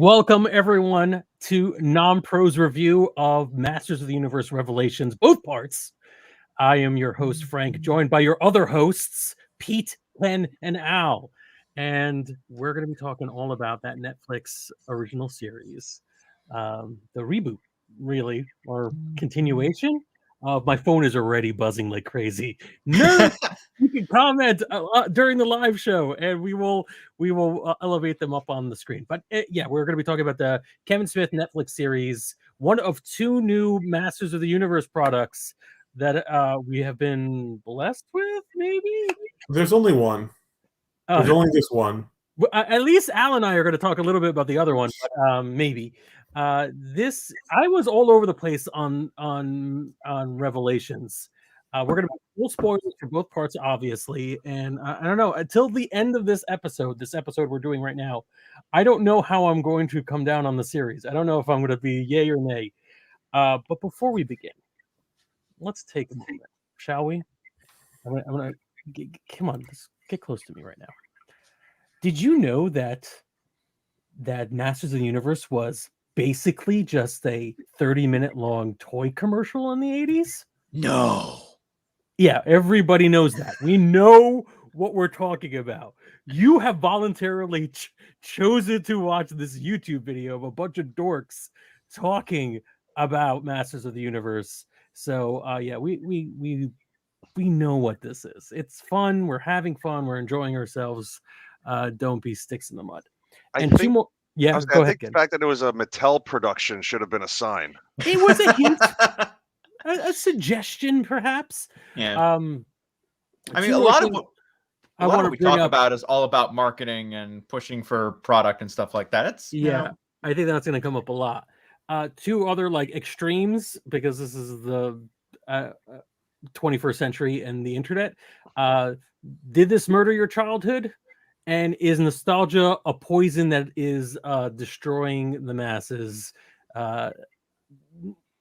Welcome, everyone, to Non-Pro's review of Masters of the Universe Revelations, both parts. I am your host, Frank, joined by your other hosts, Pete, Len, and Al. And we're going to be talking all about that Netflix original series, the reboot, really, or continuation. My phone is already buzzing like crazy. Nerd, you can comment during the live show, and we will elevate them up on the screen. But yeah, we're going to be talking about the Kevin Smith Netflix series, one of two new Masters of the Universe products that we have been blessed with. Maybe there's only one. There's only this one. At least Al and I are going to talk a little bit about the other one, but maybe. This I was all over the place on Revelations. We're going to be full spoilers for both parts, obviously, and I don't know until the end of this episode we're doing right now. I don't know how I'm going to come down on the series. I don't know if I'm going to be yay or nay. But before we begin, let's take a moment, shall we? I'm gonna come on, let's get close to me right now. Did you know that Masters of the Universe was basically just a 30-minute long toy commercial in the 80s? No. Yeah, everybody knows that. We know what we're talking about. You have voluntarily chosen to watch this YouTube video of a bunch of dorks talking about Masters of the Universe. So yeah, we know what this is. It's fun. We're having fun. We're enjoying ourselves. Don't be sticks in the mud. I Two think, more. Yeah, I go ahead. think the fact that it was a Mattel production should have been a sign. It was a hint, a suggestion, perhaps. Yeah. I mean, a lot of what we talk about is all about marketing and pushing for product and stuff like that. It's I think that's going to come up a lot. Two other like extremes, because this is the 21st century and the internet. Did this murder your childhood? And is nostalgia a poison that is destroying the masses?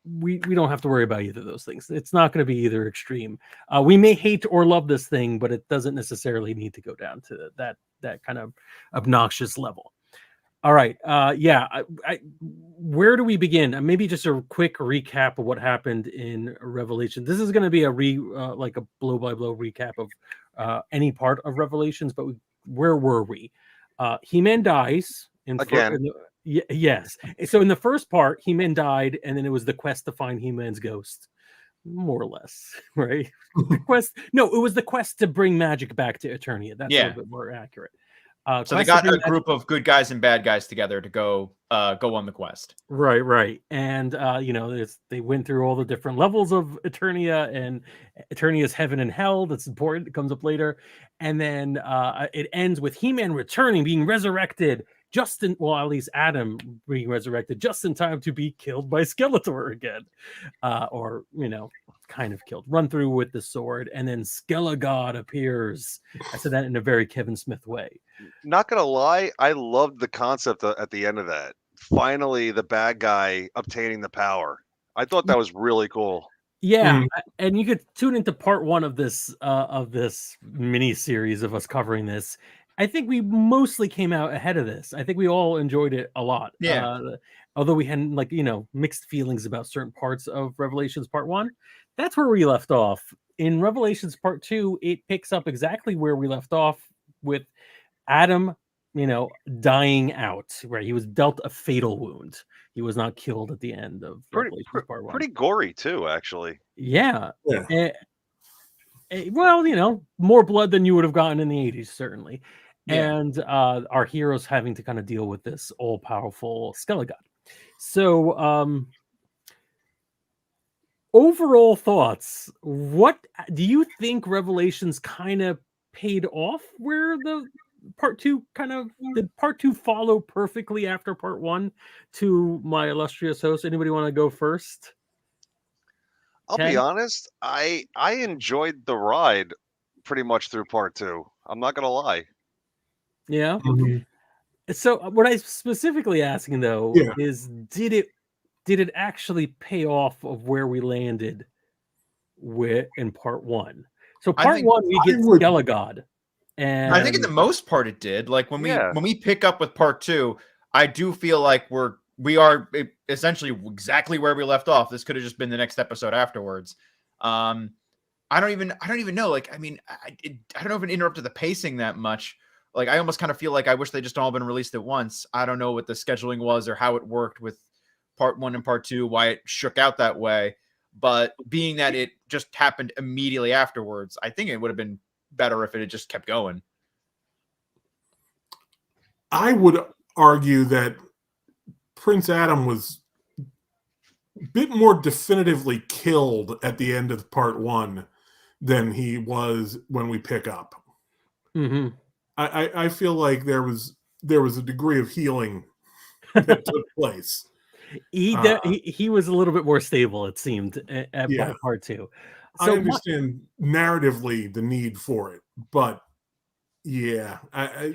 We don't have to worry about either of those things. It's not going to be either extreme. We may hate or love this thing, but it doesn't necessarily need to go down to that kind of obnoxious level. All right. Where do we begin? Maybe just a quick recap of what happened in Revelation. This is going to be like a blow by blow recap of any part of Revelations, but where were we? He-Man dies Again. Yes. So in the first part, He-Man died, and then it was the quest to find He-Man's ghost, more or less, right? It was the quest to bring magic back to Eternia. That's a little bit more accurate. So they got a group of good guys and bad guys together to go on the quest. Right. And they went through all the different levels of Eternia, and Eternia's heaven and hell. That's important. It comes up later. And then it ends with He-Man returning, being resurrected, at least Adam being resurrected just in time to be killed by Skeletor again. Or kind of killed, run through with the sword, and then Skelegod appears. I said that in a very Kevin Smith way. Not gonna lie, I loved the concept at the end of that. Finally, the bad guy obtaining the power. I thought that was really cool. Yeah, and you could tune into part one of this mini series of us covering this. I think we mostly came out ahead of this. I think we all enjoyed it a lot. Yeah. Although we had mixed feelings about certain parts of Revelations Part 1. That's where we left off. In Revelations Part 2, it picks up exactly where we left off with Adam, dying out, where he was dealt a fatal wound. He was not killed at the end of Revelations Part 1. Pretty gory too, actually. Yeah. Well, more blood than you would have gotten in the 80s, certainly. Yeah. And our heroes having to kind of deal with this all-powerful Skelegod. So, overall thoughts. What do you think Revelations kind of paid off where the part 2 did part 2 follow perfectly after part 1 to my illustrious host? Anybody want to go first? I'll be honest, I enjoyed the ride pretty much through part 2. I'm not gonna lie. Yeah. So what I'm specifically asking though is, did it actually pay off of where we landed in part 1? So part 1 we get Skelegod, and I think in the most part it did. Like when we pick up with part 2, I do feel like we are essentially exactly where we left off. This could have just been the next episode afterwards. I don't even know. Like, I mean, I don't know if it interrupted the pacing that much. Like, I almost kind of feel like I wish they just all been released at once. I don't know what the scheduling was or how it worked with part 1 and part 2, why it shook out that way. But being that it just happened immediately afterwards, I think it would have been better if it had just kept going. I would argue that Prince Adam was a bit more definitively killed at the end of part 1 than he was when we pick up. Mm-hmm. I feel like there was a degree of healing that took place. He was a little bit more stable, it seemed, by part 2. So I understand narratively the need for it, but yeah, I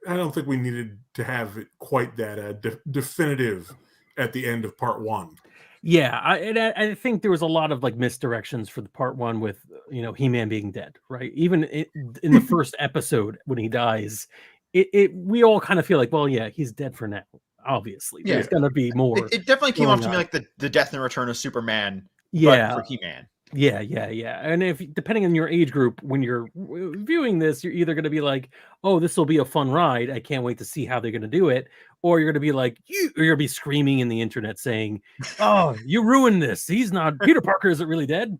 don't think we needed to have it quite that definitive at the end of part 1. Yeah, I think there was a lot of like misdirections for the part 1 with He-Man being dead, right? Even in the first episode when he dies, we all kind of feel like, well, yeah, he's dead for now. Obviously, there's gonna be more. It definitely came off to me like the death and return of Superman. Yeah, but for He-Man. Yeah. And if depending on your age group, when you're viewing this, you're either going to be like, "Oh, this will be a fun ride. I can't wait to see how they're going to do it," or you're going to be like, you're going to be screaming in the internet saying, "Oh, you ruined this. He's not. Peter Parker isn't really dead.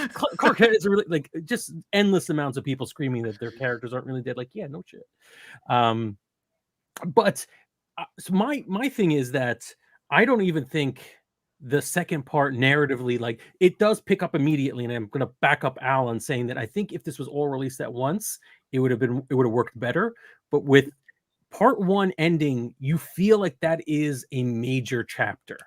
Clark Kent isn't really like." Just endless amounts of people screaming that their characters aren't really dead. Like, yeah, no shit. But so my thing is that I don't even think the second part narratively, like, it does pick up immediately, and I'm going to back up Alan saying that I think if this was all released at once, it would have worked better. But with part 1 ending, you feel like that is a major chapter.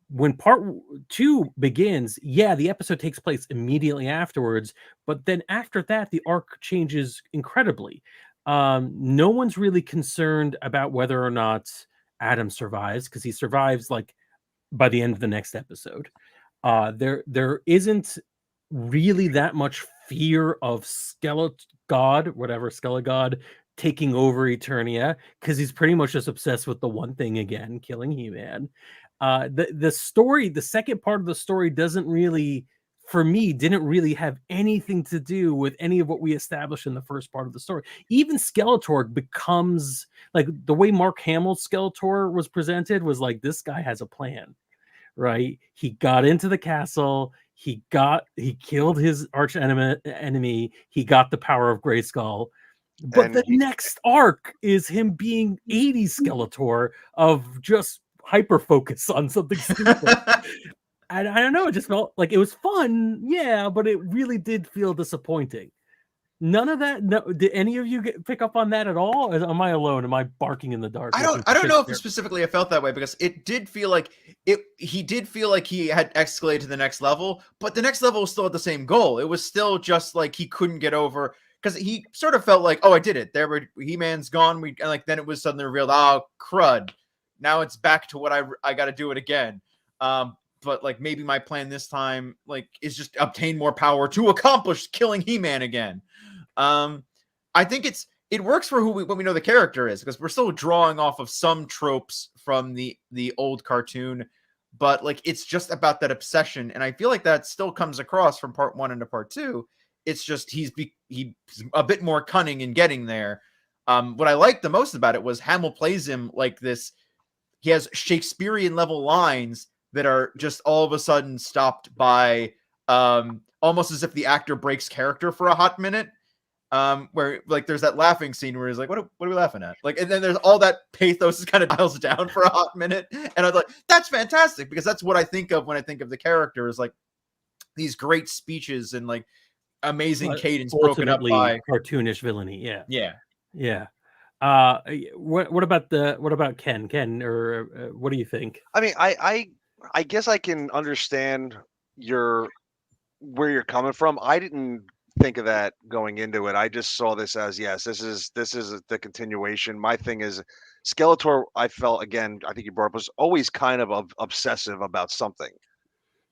When part 2 begins, the episode takes place immediately afterwards, but then after that, the arc changes incredibly. No one's really concerned about whether or not Adam survives, because he survives like by the end of the next episode. There isn't really that much fear of Skelegod taking over Eternia, because he's pretty much just obsessed with the one thing again, killing He-Man. The story, the second part of the story didn't really have anything to do with any of what we established in the first part of the story. Even Skeletor becomes like, the way Mark Hamill's Skeletor was presented was like, this guy has a plan. Right, he got into the castle. He killed his arch enemy. He got the power of Grayskull. But the next arc is him being 80s Skeletor, of just hyper focus on something stupid. And I don't know. It just felt like it was fun, but it really did feel disappointing. None of that. No, did any of you pick up on that at all? Or am I alone? Am I barking in the dark? I don't know if specifically I felt that way, because it did feel like he did feel like he had escalated to the next level, but the next level was still at the same goal. It was still just like he couldn't get over, because he sort of felt like, oh, I did it. He-Man's gone. And like then it was suddenly revealed, oh crud, now it's back to what I got to do it again. But like maybe my plan this time like is just obtain more power to accomplish killing He-Man again. I think it works for what we know the character is, because we're still drawing off of some tropes from the old cartoon, but like it's just about that obsession, and I feel like that still comes across from part 1 into part 2. It's just he's a bit more cunning in getting there. What I liked the most about it was Hamill plays him like this. He has Shakespearean level lines that are just all of a sudden stopped by almost as if the actor breaks character for a hot minute. Where like there's that laughing scene where he's like, what are we laughing at? Like, and then there's all that pathos kind of dials down for a hot minute. And I was like, that's fantastic, because that's what I think of when I think of the character, is like these great speeches and like amazing cadence broken up by cartoonish villainy. Yeah. What about Ken, or what do you think? I mean, I guess I can understand where you're coming from. I didn't think of that going into it. I just saw this as, yes, this is the continuation. My thing is Skeletor, I felt, again, I think you brought up, was always kind of obsessive about something.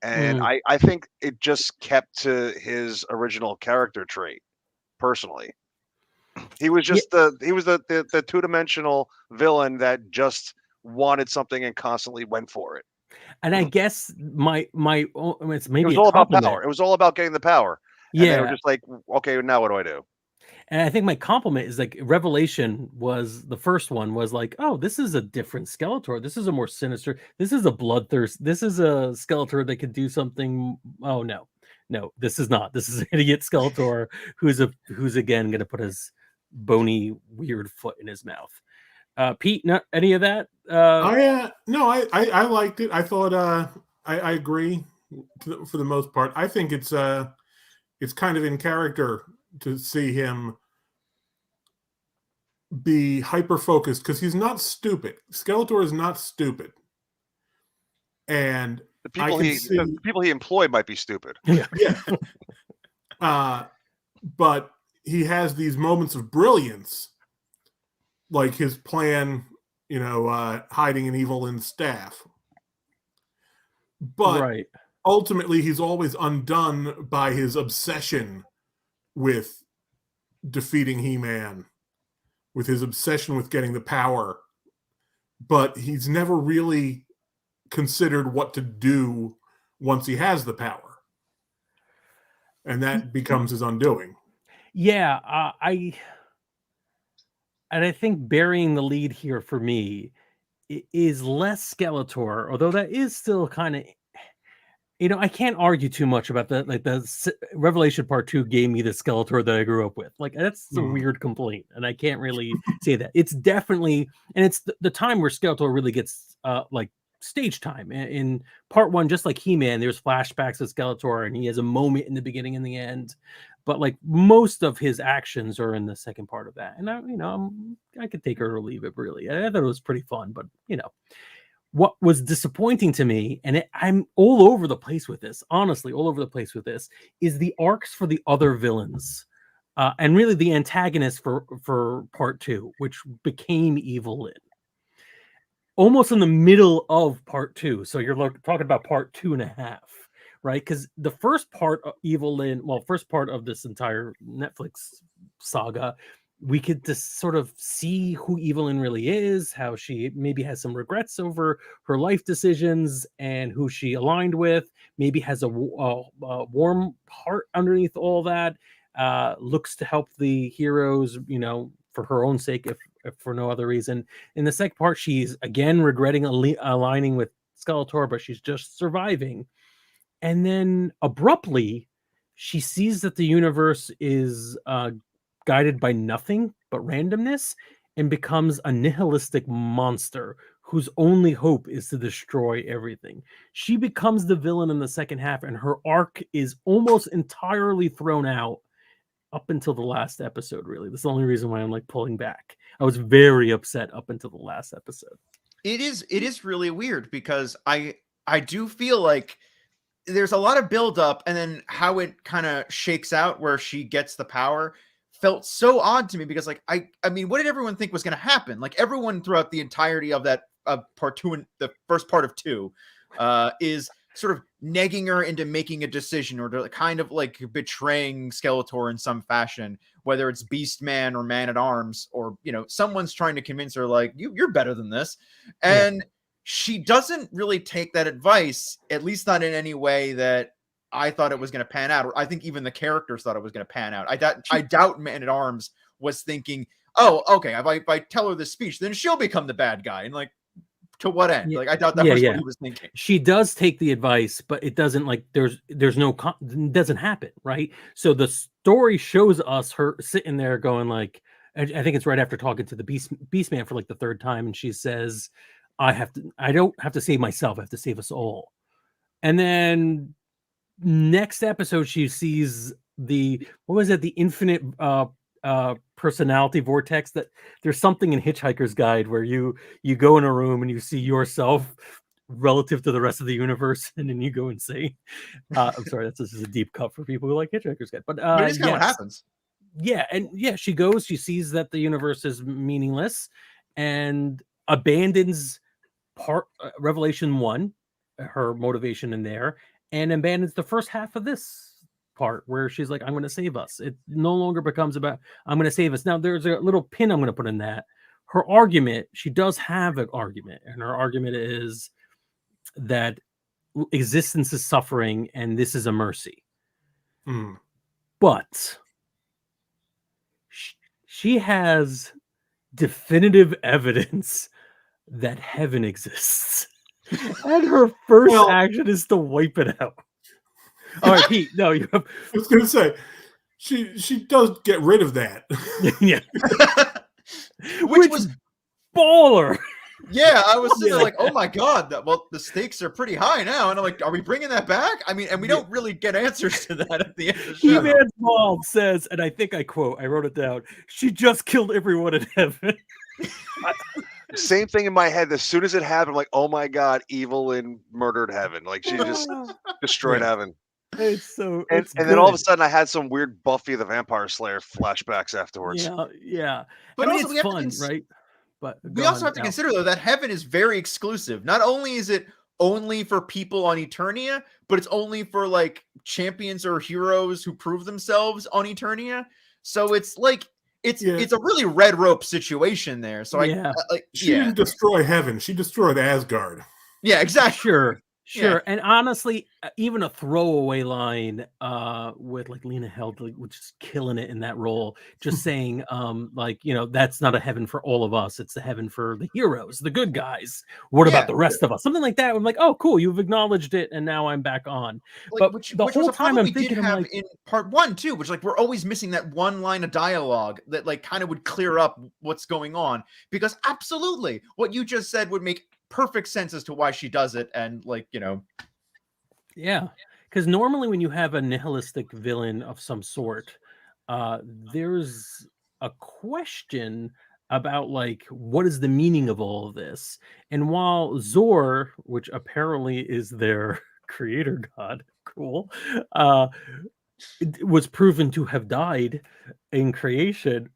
And I think it just kept to his original character trait, personally. He was just the two-dimensional villain that just wanted something and constantly went for it. And I guess it's It maybe was a all about compliment. power. It was all about getting the power. And they were Yeah, just like, okay, now what do I do? and I think my compliment is like Revelation was the first one was like, oh, this is a different Skeletor. This is a more sinister. This is a bloodthirst. This is a Skeletor that could do something. Oh no, this is not. This is an idiot Skeletor who's again going to put his bony weird foot in his mouth. Pete, not any of that. No, I liked it. I thought I agree for the most part. I think it's kind of in character to see him be hyper focused because he's not stupid. Skeletor is not stupid, and The people he employed might be stupid. Yeah. But he has these moments of brilliance, like his plan, hiding an evil in staff. But Right. ultimately, he's always undone by his obsession with defeating He-Man, with his obsession with getting the power. But he's never really considered what to do once he has the power. And that becomes his undoing. Yeah, I think burying the lead here for me is less Skeletor, although that is still kind of, I can't argue too much about that. Like Revelation Part 2 gave me the Skeletor that I grew up with. Like that's a weird complaint, and I can't really say that. It's definitely, and it's the time where Skeletor really gets like stage time. In Part 1, just like He-Man, there's flashbacks of Skeletor, and he has a moment in the beginning and the end. But like most of his actions are in the second part of that, and I could take her or leave it. Really, I thought it was pretty fun, but what was disappointing to me, and I'm all over the place with this, honestly, all over the place with this, is the arcs for the other villains, and really the antagonist for Part 2, which became Evil Lyn. Almost in the middle of Part 2, so you're talking about Part 2.5. Right, because the first part of Evil Lyn, first part of this entire Netflix saga, we could just sort of see who Evil Lyn really is, how she maybe has some regrets over her life decisions and who she aligned with, maybe has a warm heart underneath all that, looks to help the heroes, for her own sake, if for no other reason. In the second part, she's again regretting aligning with Skeletor, but she's just surviving. And then abruptly, she sees that the universe is guided by nothing but randomness and becomes a nihilistic monster whose only hope is to destroy everything. She becomes the villain in the second half, and her arc is almost entirely thrown out up until the last episode, really. That's the only reason why I'm like pulling back. I was very upset up until the last episode. It is really weird because I do feel like there's a lot of build up, and then how it kind of shakes out where she gets the power felt so odd to me because like I mean, what did everyone think was going to happen? Like everyone throughout the entirety of that Part 2 and the first part of 2 is sort of negging her into making a decision or to kind of like betraying Skeletor in some fashion, whether it's Beast Man or Man at Arms, or someone's trying to convince her like you're better than this, and she doesn't really take that advice, at least not in any way that I thought it was going to pan out, or I think even the characters thought it was going to pan out. I doubt Man at Arms was thinking, oh, okay, if I tell her this speech, then she'll become the bad guy. And like, to what end? Yeah, like, I doubt that was what he was thinking. She does take the advice, but it doesn't like there's no it doesn't happen, right? So the story shows us her sitting there going like, I think it's right after talking to the Beast Man for like the third time, and she says, I don't have to save myself, I have to save us all. And then next episode she sees the infinite personality vortex, that there's something in Hitchhiker's Guide where you go in a room and you see yourself relative to the rest of the universe, and then you go insane. I'm sorry, this is a deep cut for people who like Hitchhiker's Guide, but it is kind of what happens. She sees that the universe is meaningless and abandons Revelation 1, her motivation in there, and abandons the first half of this part where she's like, I'm going to save us. It no longer becomes about, I'm going to save us. Now, there's a little pin I'm going to put in that. Her argument, she does have an argument, and her argument is that existence is suffering and this is a mercy. Mm. But she has definitive evidence that heaven exists. And her first action is to wipe it out. All right, Pete. No, you have. I was going to say, she does get rid of that. Yeah. Which was baller. Yeah, I was sitting there like, oh my god, well, the stakes are pretty high now, and I'm like, are we bringing that back? I mean, and we don't really get answers to that at the end of the show. He-Man's mom says, and I think I quote, I wrote it down, she just killed everyone in heaven. Same thing in my head. As soon as it happened, I'm like, oh my god, Evelyn murdered heaven. Like she just destroyed heaven. It's so, and then all of a sudden, I had some weird Buffy the Vampire Slayer flashbacks afterwards. Yeah. But I mean, also, it's fun, right? But we also have to consider, though, that heaven is very exclusive. Not only is it only for people on Eternia, but it's only for like champions or heroes who prove themselves on Eternia. So it's like it's a really red rope situation there. So she didn't destroy heaven; she destroyed Asgard. Yeah, exactly. Sure. Yeah. And honestly, even a throwaway line with like Lena Headey, which is killing it in that role, just saying, like, that's not a heaven for all of us. It's the heaven for the heroes, the good guys. What about the rest of us? Something like that. I'm like, oh, cool. You've acknowledged it. And now I'm back on. Like, which whole time I'm thinking like, in part 1 too, which like we're always missing that one line of dialogue that like kind of would clear up what's going on, because absolutely what you just said would make perfect sense as to why she does it. And like, yeah, because normally when you have a nihilistic villain of some sort, there's a question about like, what is the meaning of all of this? And while Zor, which apparently is their creator god, cool, was proven to have died in creation.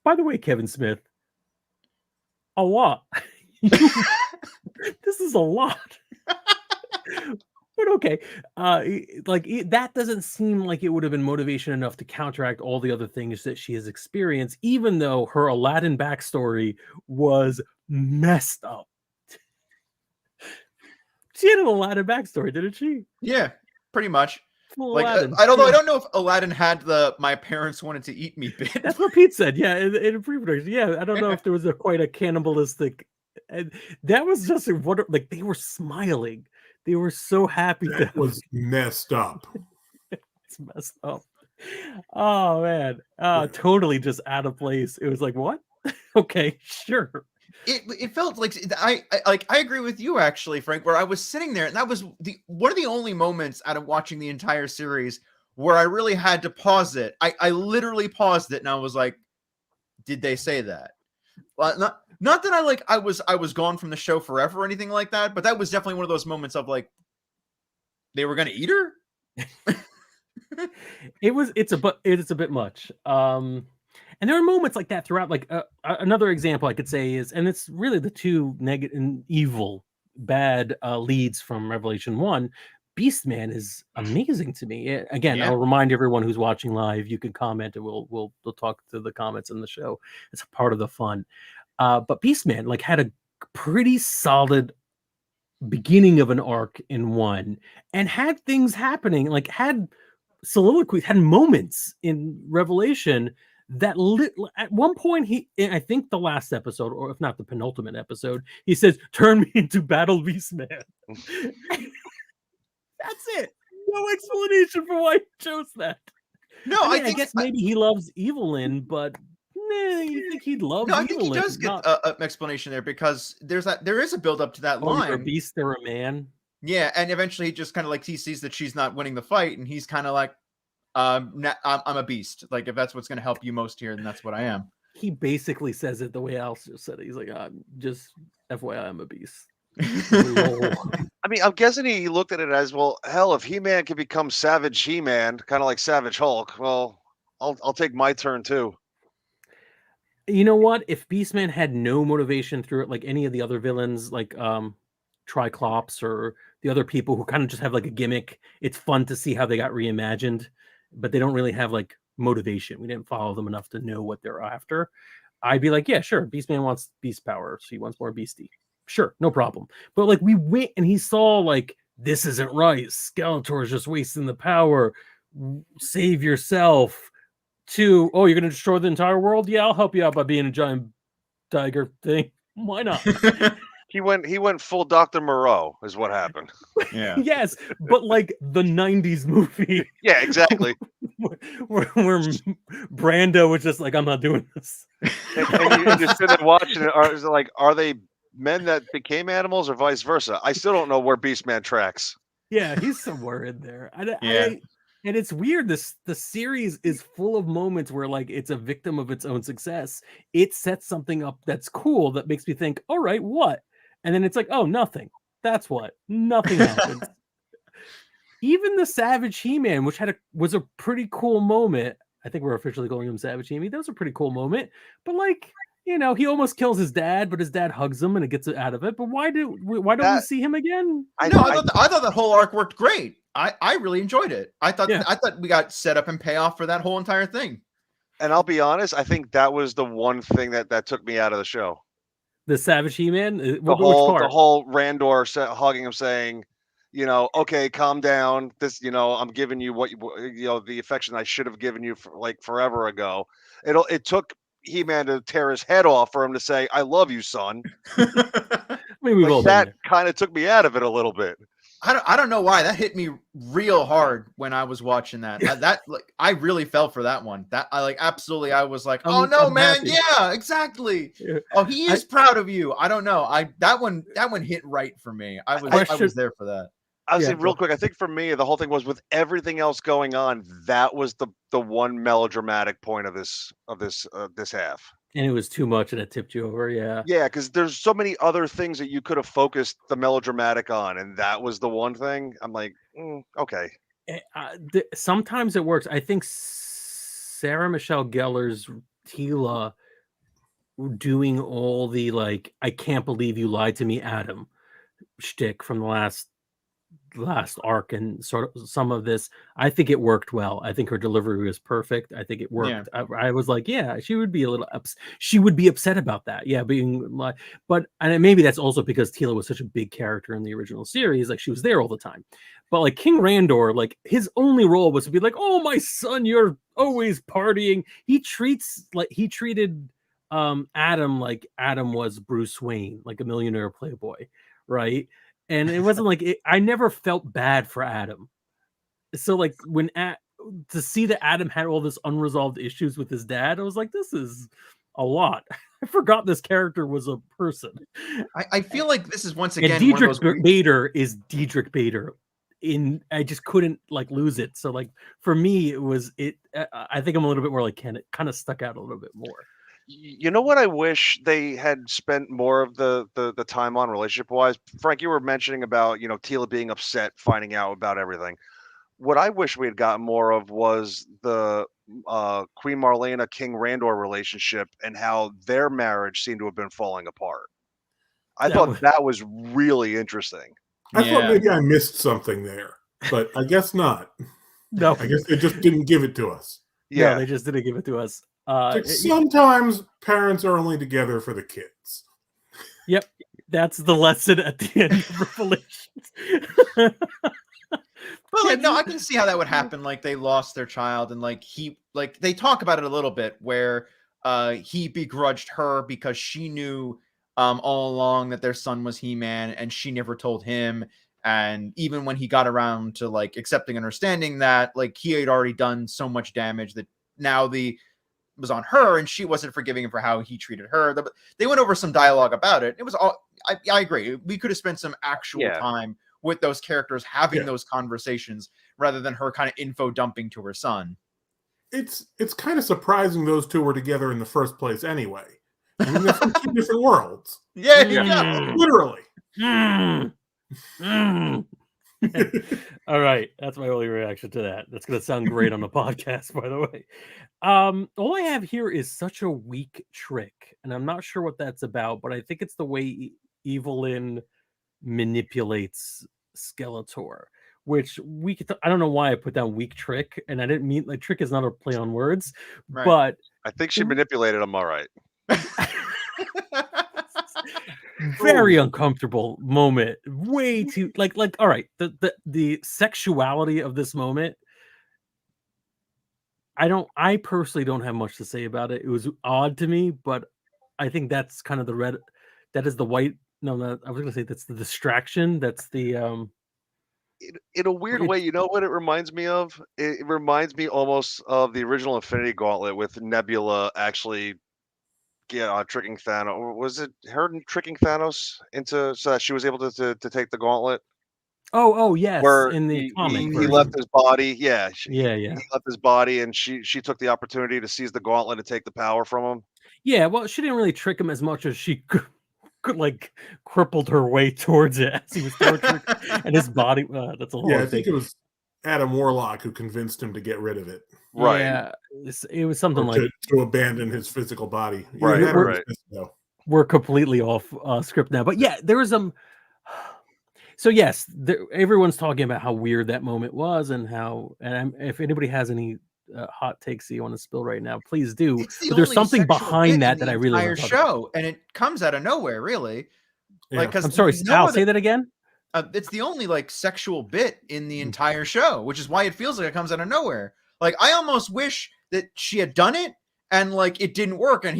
By the way, Kevin Smith, a lot. This is a lot. But okay, that doesn't seem like it would have been motivation enough to counteract all the other things that she has experienced, even though her Aladdin backstory was messed up. She had an Aladdin backstory, didn't she? Yeah, pretty much. Like, although I don't know if Aladdin had the "my parents wanted to eat me" bit. That's what Pete said. Yeah, in pre-production. Yeah, I don't know if there was quite a cannibalistic. And that was just what, like, they were smiling. They were so happy. That was messed up. It's messed up. Oh man, totally just out of place. It was like, what? Okay, sure. It felt like I agree with you actually, Frank, where I was sitting there and that was one of the only moments out of watching the entire series where I really had to pause it. I literally paused it and I was like, did they say that? Well, not that I was gone from the show forever or anything like that, but that was definitely one of those moments of like, they were gonna eat her. It's a bit much. And there are moments like that throughout. Like another example I could say is, and it's really the two negative and evil, bad leads from Revelation 1. Beastman is amazing to me. Again, I'll remind everyone who's watching live, you can comment and we'll talk to the comments in the show. It's a part of the fun. But Beastman like had a pretty solid beginning of an arc in 1 and had things happening, like had soliloquies, had moments in Revelation that at one point I think the last episode, or if not the penultimate episode, he says, "Turn me into Battle Beastman." That's it. No explanation for why he chose that. No, I guess maybe he loves Evelyn, but you think he'd love? No, I think he does get an explanation there, because there is a build up to that line. You're a beast or a man. Yeah, and eventually he just kind of like he sees that she's not winning the fight, and he's kind of like, I'm a beast. Like, if that's what's going to help you most here, then that's what I am. He basically says it the way Alice just said it. He's like, just FYI, I'm a beast. I mean, I'm guessing he looked at it as, well, hell, if He-Man can become Savage He-Man, kind of like Savage Hulk, well, I'll take my turn too. You know what? If Beastman had no motivation through it, like any of the other villains, like Triclops or the other people who kind of just have like a gimmick, it's fun to see how they got reimagined but they don't really have like motivation. We didn't follow them enough to know what they're after. I'd be like, yeah, sure, Beastman wants beast power, so he wants more beastie. Sure, no problem. But like we went and he saw like this isn't right. Skeletor is just wasting the power. Save yourself. To oh, you're gonna destroy the entire world? Yeah, I'll help you out by being a giant tiger thing. Why not? He went full Dr. Moreau is what happened. Yeah. Yes, but like the '90s movie. Yeah, exactly. where Brando was just like, I'm not doing this. And you sit there watching it. Are they men that became animals or vice versa? I still don't know where Beastman tracks. Yeah, he's somewhere in there. Yeah. And it's weird. The series is full of moments where like it's a victim of its own success. It sets something up that's cool that makes me think, all right, what? And then it's like, oh, nothing. That's what. Nothing happens. Even the Savage He-Man, which was a pretty cool moment. I think we're officially calling him Savage He-Man. That was a pretty cool moment. But like, you know, he almost kills his dad, but his dad hugs him and it gets it out of it. But why don't we see him again? I thought that whole arc worked great. I really enjoyed it. I thought we got set up and payoff for that whole entire thing. And I'll be honest, I think that was the one thing that took me out of the show. The Savage He-Man? The whole Randor hugging him, saying, you know, okay, calm down. This, you know, I'm giving you the affection I should have given you forever ago. It took He-Man to tear his head off for him to say, "I love you, son." I mean, that kind of took me out of it a little bit. I don't know why that hit me real hard when I was watching that. I really fell for that one. I was like, oh no, man, happy. Yeah, exactly. Yeah. Oh, he is proud of you. I don't know. That one hit right for me. I was there for that. I was saying real quick. I think for me, the whole thing was with everything else going on. That was the one melodramatic point of this half. And it was too much, and it tipped you over. Yeah. Yeah, because there's so many other things that you could have focused the melodramatic on, and that was the one thing. I'm like, okay. Sometimes it works. I think Sarah Michelle Gellar's Teela doing all the like, I can't believe you lied to me, Adam shtick from the last arc and sort of some of this, I think it worked well. I think her delivery was perfect. I think it worked. Yeah. I was like, yeah, she would be a little she would be upset about that. Yeah, being like, but and maybe that's also because Teela was such a big character in the original series, like she was there all the time. But like King Randor, like his only role was to be like, oh my son, you're always partying. He treated Adam like Adam was Bruce Wayne, like a millionaire playboy, right? And it wasn't like I never felt bad for Adam. So like to see that Adam had all this unresolved issues with his dad, I was like, this is a lot. I forgot this character was a person. I feel like this is once again and Diedrich Bader is Diedrich Bader. I just couldn't like lose it. So like for me, I think I'm a little bit more like Ken. It kind of stuck out a little bit more. You know what I wish they had spent more of the time on relationship wise? Frank, you were mentioning about, you know, Teela being upset finding out about everything. What I wish we had gotten more of was the Queen Marlena King Randor relationship and how their marriage seemed to have been falling apart. I thought that was really interesting. I thought maybe I missed something there, but I guess not. No, I guess they just didn't give it to us. Yeah, no, they just didn't give it to us. Sometimes parents are only together for the kids. Yep, that's the lesson at the end of Revelations. But like, no, I can see how that would happen. Like they lost their child, and like they talk about it a little bit where he begrudged her because she knew all along that their son was He-Man, and she never told him. And even when he got around to like accepting and understanding that, like he had already done so much damage that now was on her, and she wasn't forgiving him for how he treated her. They went over some dialogue about it. It was all. I agree. We could have spent some actual time with those characters having those conversations rather than her kind of info dumping to her son. It's kind of surprising those two were together in the first place anyway. I mean, they're from two different worlds. Yeah. Literally. All right, that's my only reaction to that. That's going to sound great on the podcast, by the way. All I have here is such a weak trick, and I'm not sure what that's about, but I think it's the way Evelyn manipulates Skeletor, which I don't know why I put down weak Trick, and I didn't mean like Trick is not a play on words, Right. but I think she manipulated him all right. very uncomfortable moment. Way too like all right, the sexuality of this moment. I personally don't have much to say about it. It was odd to me, but I think that's kind of that is the white. No, I was gonna say that's the distraction. That's the In a weird way, you know what it reminds me of? It reminds me almost of the original Infinity Gauntlet with Nebula actually tricking Thanos. Or was it her tricking Thanos into so that she was able to take the gauntlet? oh yes, Where in the comic he version. left his body. Yeah, Yeah. he left his body, and she took the opportunity to seize the gauntlet and take the power from him. Yeah, well, she didn't really trick him as much as she could like crippled her way towards it as he was tortured, and his body. That's a whole Yeah, I other think thing. it was Adam Warlock who convinced him to get rid of it. Right. Yeah, it was something Or like to abandon his physical body. Right, Either that or right. though. we're completely off script now, but yeah, there was So yes, everyone's talking about how weird that moment was, and how. And if anybody has any hot takes that you want to spill right now, please do. It's the But there's only something sexual behind bit in that the I really entire want to talk about. show, and it comes out of nowhere, really. Yeah. Like, because I'm sorry, Al, say that again. It's the only like sexual bit in the entire show, which is why it feels like it comes out of nowhere. Like, I almost wish that she had done it and like it didn't work, and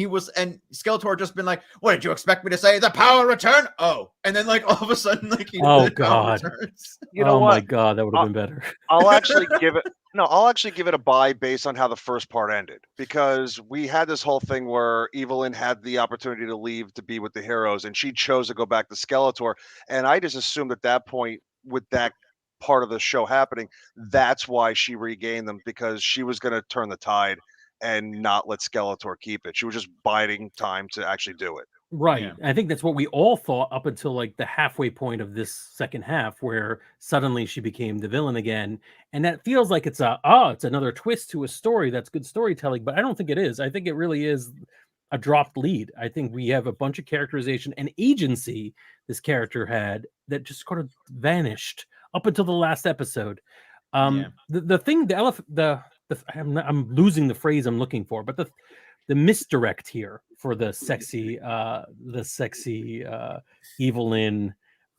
Skeletor just been like, "What did you expect me to say? The power return?" Oh, and then like all of a sudden, like Oh the power God. returns. You know Oh what? my God, that would have been better. I'll actually give it a buy based on how the first part ended, because we had this whole thing where Evelyn had the opportunity to leave to be with the heroes, and she chose to go back to Skeletor, and I just assumed at that point, with that part of the show happening, that's why she regained them, because she was going to turn the tide and not let Skeletor keep it. She was just biding time to actually do it. Right. Yeah. I think that's what we all thought up until like the halfway point of this second half, where suddenly she became the villain again. And that feels like it's another twist to a story. That's good storytelling, but I don't think it is. I think it really is a dropped lead. I think we have a bunch of characterization and agency this character had that just sort of vanished up until the last episode. The thing, the elephant, I'm losing the phrase I'm looking for, but the misdirect here for the sexy Evelyn.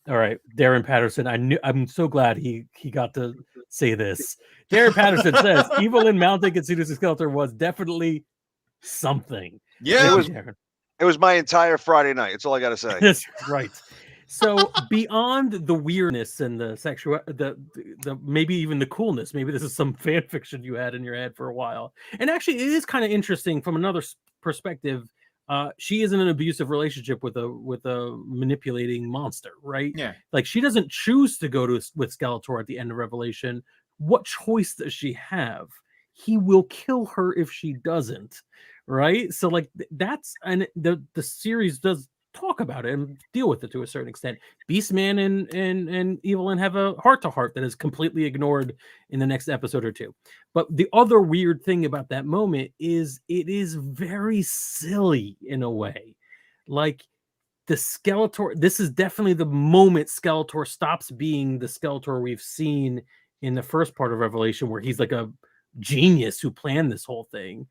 All right, Darren Patterson. I'm so glad he got to say this. Darren Patterson says Evelyn mounting Katsudis Skeletor was definitely something. Yeah, it was my entire Friday night. That's all I got to say. That's right. So beyond the weirdness and the sexual, the maybe even the coolness, maybe this is some fan fiction you had in your head for a while. And actually, it is kind of interesting from another perspective. She is in an abusive relationship with a manipulating monster, right? Yeah. Like she doesn't choose to go with Skeletor at the end of Revelation. What choice does she have? He will kill her if she doesn't, right? So like that's, and the series does talk about it and deal with it to a certain extent. Beastman and Evelyn have a heart-to-heart that is completely ignored in the next episode or two. But the other weird thing about that moment is it is very silly in a way. Like the Skeletor, this is definitely the moment Skeletor stops being the Skeletor we've seen in the first part of Revelation, where he's like a genius who planned this whole thing.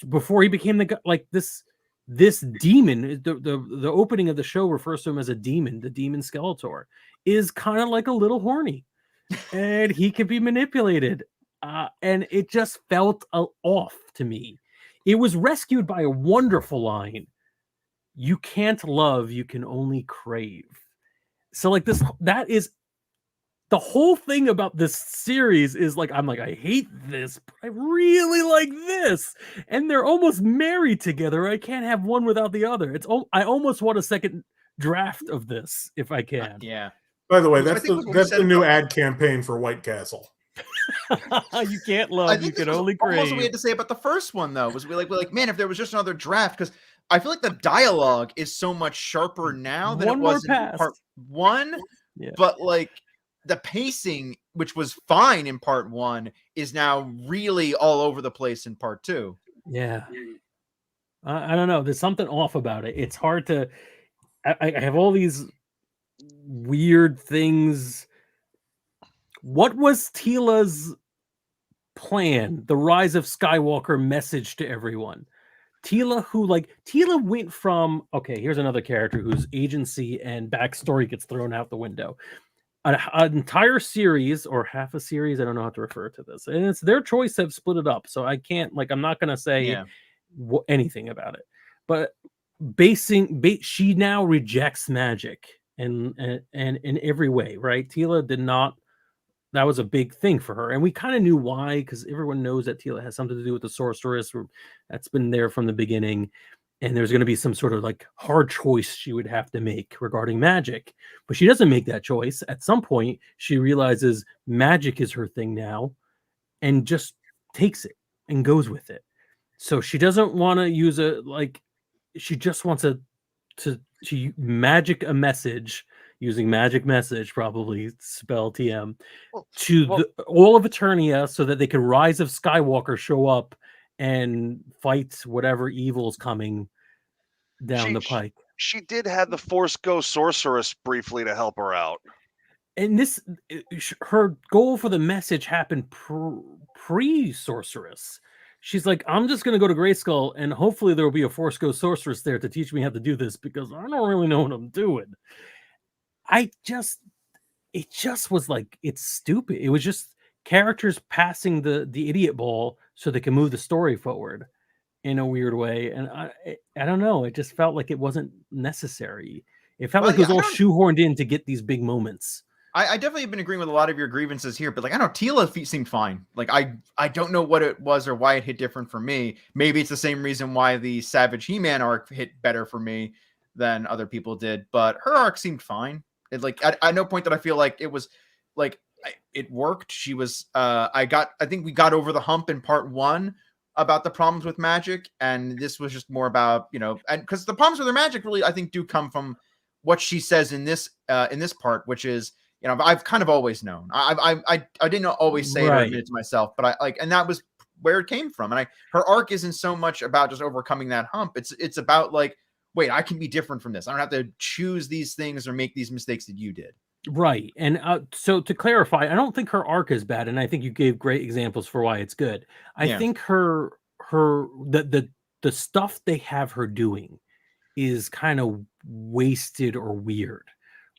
Before he became this demon, the opening of the show refers to him as a demon. The demon Skeletor is kind of like a little horny, and he can be manipulated. And it just felt off to me. It was rescued by a wonderful line: "You can't love, you can only crave." So like that is the whole thing about this series is like, I'm like, I hate this, but I really like this. And they're almost married together. I can't have one without the other. I almost want a second draft of this if I can. Yeah. By the way, Which I that's think was what we the said new about- ad campaign for White Castle. You can't I love, think you this can was only almost what we crave. had to say about the first one, though. Was we're like, man, if there was just another draft, because I feel like the dialogue is so much sharper now than One it more was in pass. part one. Yeah. But like the pacing, which was fine in part one, is now really all over the place in part two. Yeah. I don't know. There's something off about it. It's hard to. I have all these weird things what was Tila's plan? The Rise of Skywalker message to everyone. Tila went from, okay, here's another character whose agency and backstory gets thrown out the window. An entire series or half a series, I don't know how to refer to this, and it's their choice to have split it up, so I can't, I'm not going to say anything about it, but she now rejects magic and in every way, right? Tila did not, that was a big thing for her, and we kind of knew why, because everyone knows that Tila has something to do with the sorceress. That's been there from the beginning, and there's going to be some sort of hard choice she would have to make regarding magic, but she doesn't make that choice. At some point she realizes magic is her thing now and just takes it and goes with it. So she doesn't want to use she just wants to magic a message using magic message, probably spell TM, to all of Eternia, so that they can Rise of Skywalker show up and fight whatever evil is coming down the pike. She did have the Force Ghost Sorceress briefly to help her out. And her goal for the message happened pre-Sorceress. She's like, I'm just going to go to Grayskull, and hopefully there will be a Force Ghost Sorceress there to teach me how to do this, because I don't really know what I'm doing. It just was it's stupid. It was just characters passing the idiot ball so they can move the story forward in a weird way. And I don't know. It just felt like it wasn't necessary. It felt like it was all shoehorned in to get these big moments. I definitely have been agreeing with a lot of your grievances here, but I know Tila seemed fine. I don't know what it was or why it hit different for me. Maybe it's the same reason why the Savage He-Man arc hit better for me than other people did, but her arc seemed fine. At no point that I feel like it was it worked. She was I think we got over the hump in part 1 about the problems with magic, and this was just more about, and because the problems with her magic really, I think, do come from what she says in this part, which is, I've kind of always known. I didn't always say it or admit it to myself, but and that was where it came from. And her arc isn't so much about just overcoming that hump. It's about wait, I can be different from this. I don't have to choose these things or make these mistakes that you did. Right. And so to clarify, I don't think her arc is bad, and I think you gave great examples for why it's good. I think the stuff they have her doing is kind of wasted or weird.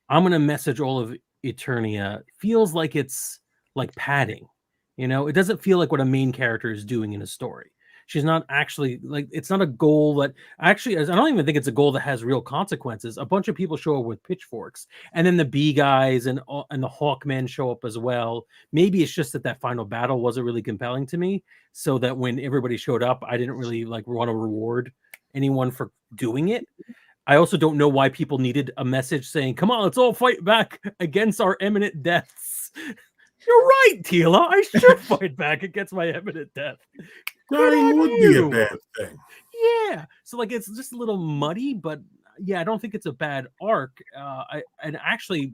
I'm going to message all of Eternia feels like it's like padding. It doesn't feel like what a main character is doing in a story. She's not actually it's not a goal that I don't even think it's a goal that has real consequences. A bunch of people show up with pitchforks, and then the B guys and the Hawkmen show up as well. Maybe it's just that final battle wasn't really compelling to me, so that when everybody showed up, I didn't really want to reward anyone for doing it. I also don't know why people needed a message saying, come on, let's all fight back against our imminent deaths. You're right, Tila. I should fight back against my imminent death. Dying would be a bad thing. Yeah. So it's just a little muddy, but yeah, I don't think it's a bad arc. And actually,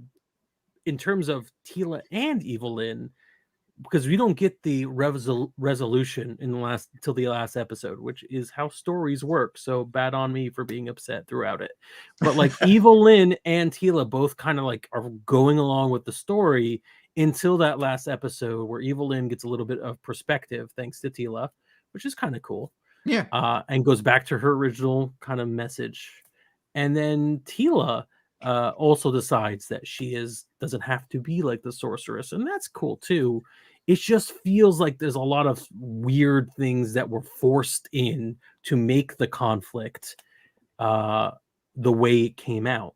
in terms of Tila and Evelyn, because we don't get the resolution till the last episode, which is how stories work. So bad on me for being upset throughout it. But Evelyn and Tila both kind of are going along with the story until that last episode, where Evelyn gets a little bit of perspective thanks to Tila, which is kind of cool. Yeah. And goes back to her original kind of message. And then Tila also decides that she doesn't have to be like the sorceress, and that's cool too. It just feels like there's a lot of weird things that were forced in to make the conflict the way it came out.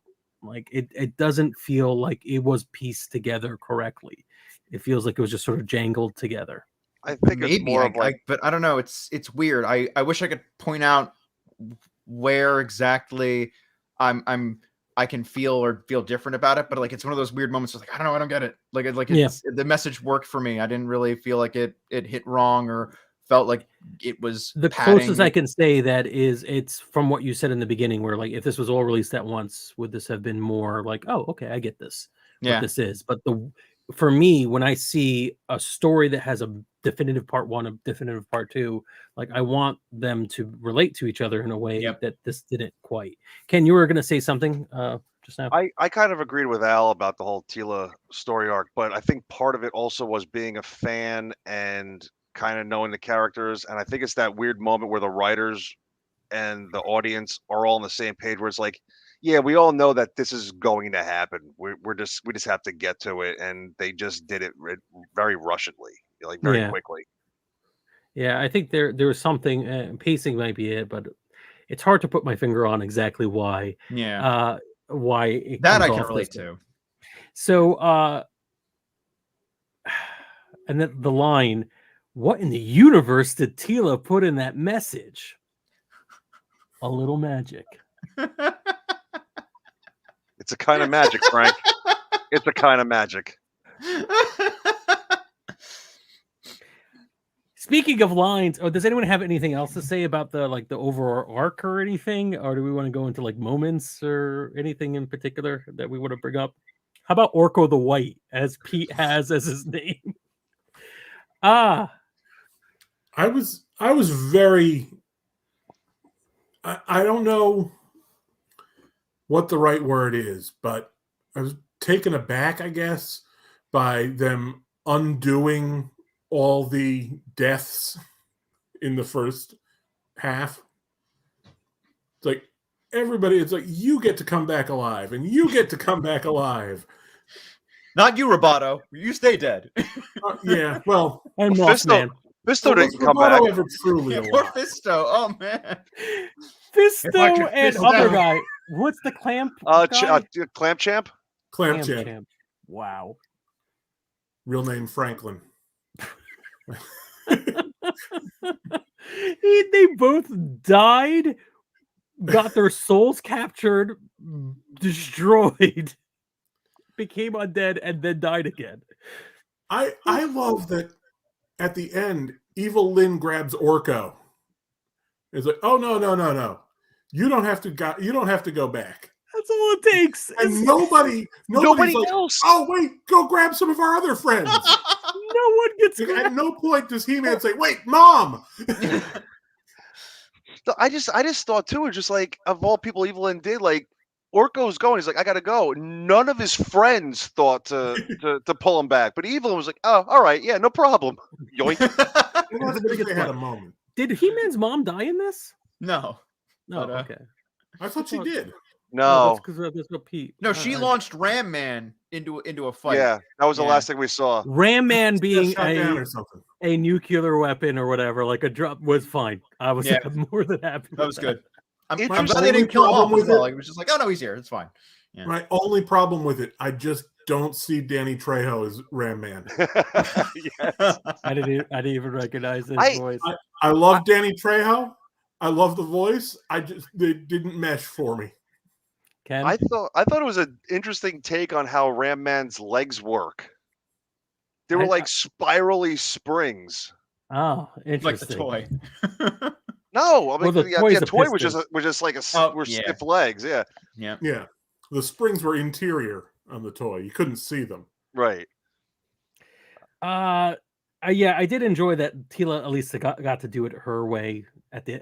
It doesn't feel like it was pieced together correctly. It feels like it was just sort of jangled together. I think maybe it's more of but I don't know. It's weird. I wish I could point out where exactly I can feel different about it, but it's one of those weird moments. I don't know, I don't get it. The message worked for me. I didn't really feel like it hit wrong or felt like it was the closest I can say that is it's from what you said in the beginning, where if this was all released at once, would this have been more oh, okay, I get this. What this is. But for me, when I see a story that has a definitive part 1, a definitive part 2, I want them to relate to each other in a way that this didn't quite. Ken, you were going to say something just now. I kind of agreed with Al about the whole Tila story arc, but I think part of it also was being a fan and kind of knowing the characters. And I think it's that weird moment where the writers and the audience are all on the same page, where it's like, yeah, we all know that this is going to happen. We just have to get to it, and they just did it very rushingly, like very quickly. Yeah, I think there was something. Pacing might be it, but it's hard to put my finger on exactly why. Yeah. Why it That comes I can off relate this way. to. So, and then the line, "What in the universe did Tila put in that message?" A little magic. It's a kind of magic, Frank. It's a kind of magic. Speaking of lines, does anyone have anything else to say about the overall arc or anything, or do we want to go into like moments or anything in particular that we want to bring up? How about Orko the White, as Pete has as his name? I was very. I don't know what the right word is, but I was taken aback, I guess, by them undoing all the deaths in the first half. It's like everybody, it's like you get to come back alive and you get to come back alive. Not you, Roboto. You stay dead. Yeah, well, And Fisto didn't come back. Ever truly alive? Poor Fisto. Oh man. Fisto and Fisto. other guy. What's the clamp? Guy? Clamp Champ. Clamp Champ. Wow. Real name Franklin. They both died, got their souls captured, destroyed, became undead, and then died again. I love that at the end, Evil Lynn grabs Orko. It's like, oh no. You don't have to go back. That's all it takes. And nobody like, else. Oh wait, go grab some of our other friends. No one gets At no point does He-Man say, "Wait, Mom." I just thought too, it's just like, of all people, Evelyn did, like, Orko's going. He's like, I gotta go. None of his friends thought to pull him back, but Evelyn was like, oh, all right, yeah, no problem. Yoink. They had a moment. Did He-Man's mom die in this? No. No. But, Okay. I thought she did. No. That's what Pete. No, she launched Ram Man into a fight. Yeah, that was the last thing we saw. Ram Man being Shut down or something. a nuclear weapon or whatever, like a drop, was fine. I was more than happy. That was good. I'm It's glad just- they didn't kill him off problem as well. with Like, it was just like, oh no, he's here. It's fine. Yeah. My only problem with it, I just don't see Danny Trejo as Ram Man. Yes. I didn't even recognize his voice. I love Danny Trejo. I love the voice. They didn't mesh for me. Ken? I thought it was an interesting take on how Ram Man's legs work. They were like spirally springs. Oh, interesting. Like the toy. No, I mean, the the toy was piston. just like Oh, stiff legs. Yeah, Yeah. Yeah. The springs were interior on the toy. You couldn't see them. right. Yeah, I did enjoy that Tila at least got to do it her way at the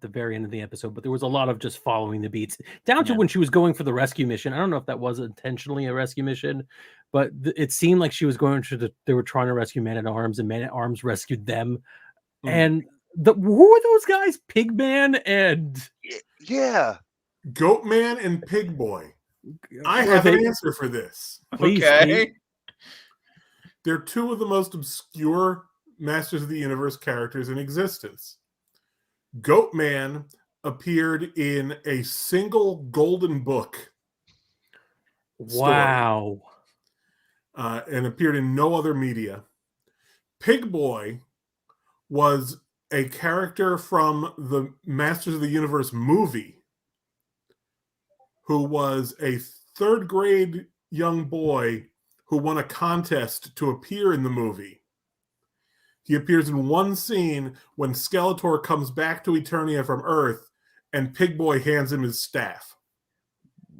very end of the episode, but there was a lot of just following the beats down to when she was going for the rescue mission. I don't know if that was intentionally a rescue mission, but it seemed like she was going to they were trying to rescue Man-at-Arms, and Man-at-Arms rescued them. And who were those guys? Pigman and Goat Man and Pig Boy. I have an answer for this. Please, Okay. Pete. They're two of the most obscure Masters of the Universe characters in existence. Goat Man appeared in a single Golden Book. Wow. And appeared in no other media. Pig Boy was a character from the Masters of the Universe movie who was a third grade young boy who won a contest to appear in the movie. He appears in one scene when Skeletor comes back to Eternia from Earth and Pig Boy hands him his staff.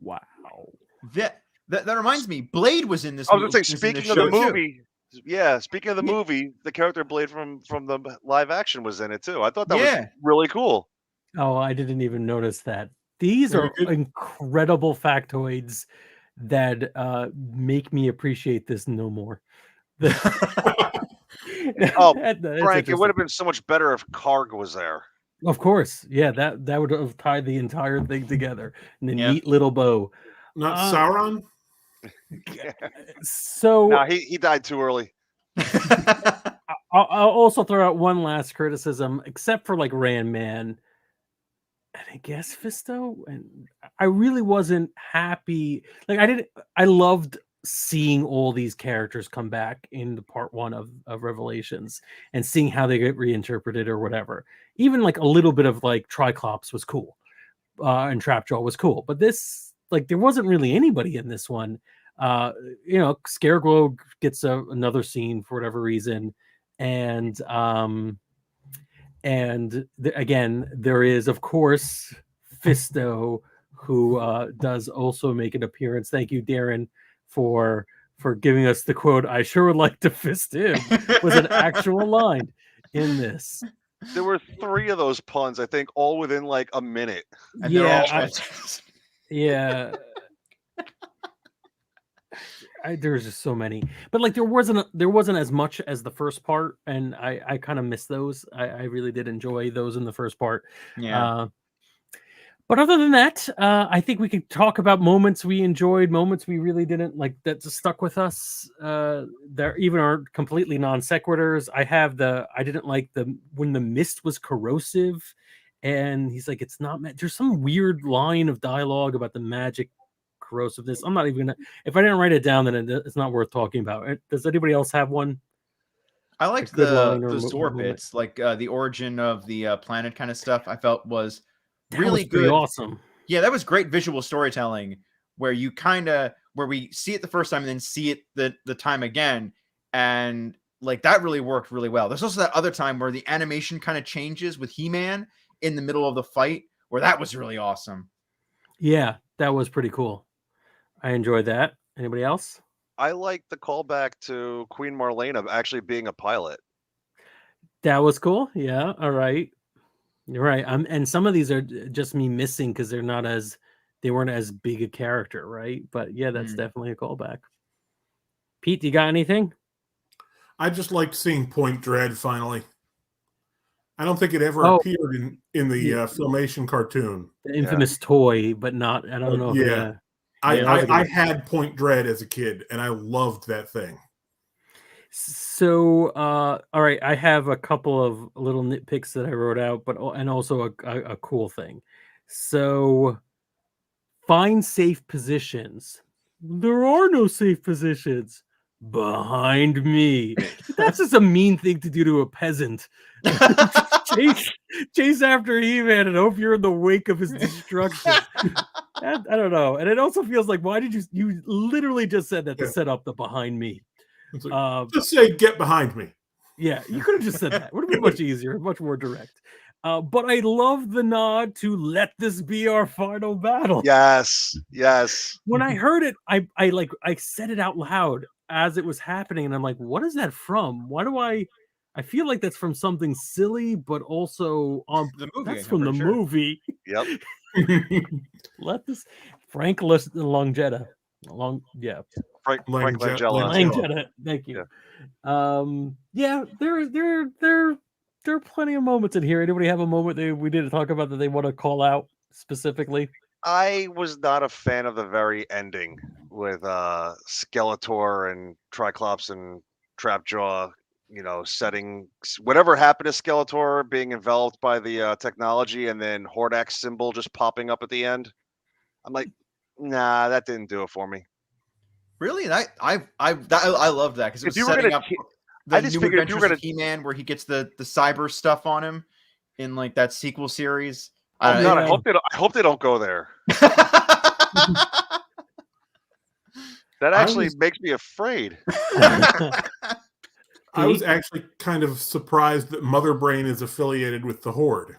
Wow. That reminds me, Blade was in this. I was going to say, was in this speaking of the show, too. movie, speaking of the movie, the character Blade from the live action was in it too. I thought that was really cool. Oh, I didn't even notice that. These Very are good. incredible factoids that make me appreciate this no more. Oh, That's Frank, it would interesting. have been so much better if Karg was there. Of course, yeah, that would have tied the entire thing together in a Yeah. neat little bow. Not Sauron? So No, he died too early. I'll also throw out one last criticism, except for like Ran Man, and I guess Fisto, and I really wasn't happy. Like I loved seeing all these characters come back in the part one of Revelations and seeing how they get reinterpreted or whatever. Even like a little bit of like Triclops was cool, and Trapjaw was cool, but this, like, there wasn't really anybody in this one. Scareglow gets another scene for whatever reason, and again, there is, of course, Fisto, who does also make an appearance. Thank you, Darren, for giving us the quote, "I sure would like to fist him," was an actual line in this. There were 3 of those puns, I think, all within like a minute. And they're all yeah. There's just so many, but like there wasn't as much as the first part, and I kind of miss those. I really did enjoy those in the first part. Yeah. But other than that, I think we could talk about moments we enjoyed, moments we really didn't like that just stuck with us. There even are completely non sequiturs. I didn't like when the mist was corrosive, and he's like, it's not. There's some weird line of dialogue about the magic corrosiveness. I'm not even gonna. If I didn't write it down, then it's not worth talking about. Does anybody else have one? I liked the Zor bits, like the origin of the planet kind of stuff. I felt was really good. Awesome. Yeah, that was great visual storytelling where you where we see it the first time and then see it the time again, and like that really worked really well. There's also that other time where the animation kind of changes with He-Man in the middle of the fight, where that was really awesome. Yeah, that was pretty cool. I enjoyed that. Anybody else? I like the callback to Queen Marlena actually being a pilot. That was cool. Yeah. All right. You're right. And some of these are just me missing because they weren't as big a character, right? But yeah, that's definitely a callback. Pete, you got anything? I just liked seeing Point Dread finally. I don't think it ever appeared in the Filmation cartoon. The infamous toy, but not. I don't know. Yeah. I had Point Dread as a kid, and I loved that thing. So, all right, I have a couple of little nitpicks that I wrote out, and also a cool thing. So, find safe positions. There are no safe positions behind me. That's just a mean thing to do to a peasant. chase after He-Man and hope you're in the wake of his destruction. I don't know. And it also feels like, why did you literally just said that to set up the behind me? Like, just say, get behind me. Yeah, you could have just said that. It would have been much easier, much more direct. But I love the nod to let this be our final battle. Yes. When I heard it, I said it out loud as it was happening, and I'm like, what is that from? Why do I feel like that's from something silly, but also the movie. That's from the movie. Yep. Let this Frank Langetta. Frank Langella. Langetta. Thank you. Yeah. There are plenty of moments in here. Anybody have a moment that we didn't talk about that they want to call out specifically? I was not a fan of the very ending with Skeletor and Triclops and Trapjaw, setting whatever happened to Skeletor being enveloped by the technology, and then Hordak's symbol just popping up at the end. I'm like, nah, that didn't do it for me. Really? And I loved that because it was setting up the new adventures of He-Man, where he gets the cyber stuff on him in like that sequel series. I hope they don't go there. That actually makes me afraid. I was actually kind of surprised that Mother Brain is affiliated with the Horde.